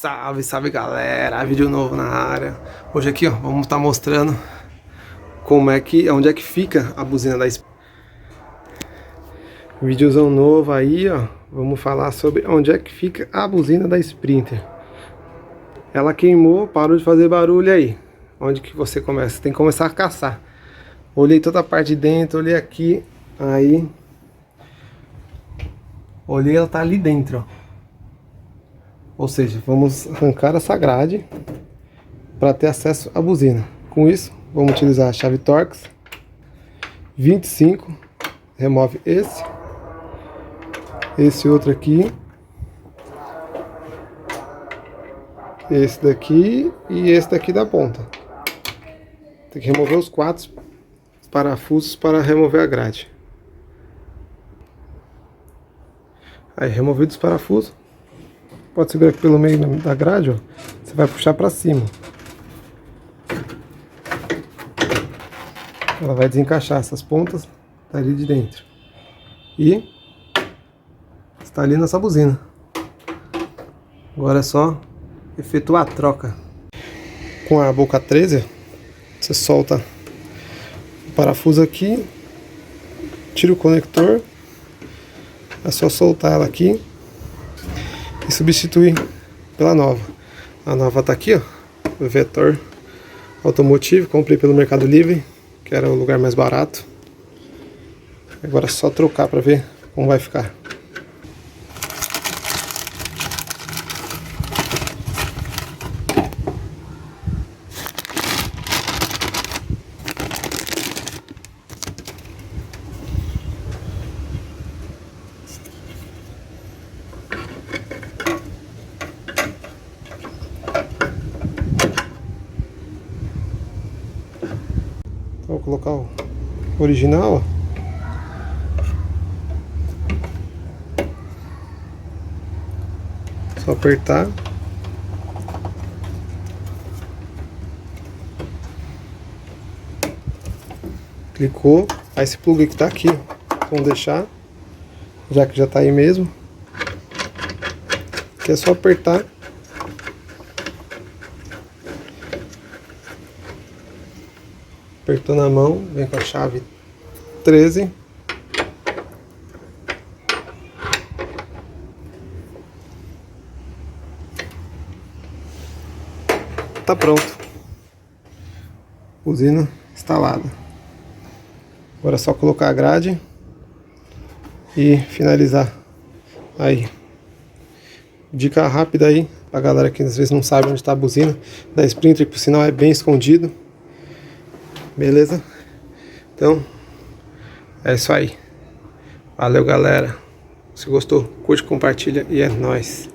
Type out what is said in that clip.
Salve, salve galera, vídeo novo na área. Hoje aqui, ó, vamos estar mostrando onde é que fica a buzina da Sprinter. Videozão novo aí, ó. Vamos falar sobre onde é que fica a buzina da Sprinter. Ela queimou, parou de fazer barulho aí. Onde que você começa? Tem que começar a caçar. Olhei toda a parte de dentro, olhei aqui, aí olhei, ela tá ali dentro, ó. Ou seja, vamos arrancar essa grade para ter acesso à buzina. Com isso, vamos utilizar a chave Torx 25, remove esse outro aqui, esse daqui e esse daqui da ponta. Tem que remover os 4 parafusos para remover a grade. Aí, removidos os parafusos, pode segurar aqui pelo meio da grade, ó. Você vai puxar para cima. Ela vai desencaixar essas pontas dali de dentro. E está ali nossa buzina. Agora é só efetuar a troca. Com a boca 13, você solta o parafuso aqui, tira o conector, é só soltar ela aqui e substituir pela nova. A nova tá aqui, ó, o Vetor Automotive, comprei pelo Mercado Livre, que era o lugar mais barato. Agora é só trocar para ver como vai ficar. Vou colocar o original, ó. Só apertar. Clicou. Aí esse plug que tá aqui, vamos deixar, já que já tá aí mesmo. Aqui é só apertar. Apertou na mão, vem com a chave 13. Tá pronto. Buzina instalada. Agora é só colocar a grade e finalizar. Aí. Dica rápida aí pra galera que às vezes não sabe onde está a buzina da Sprinter, que por sinal é bem escondido. Beleza? Então, é isso aí. Valeu, galera. Se gostou, curte, compartilha e é nóis.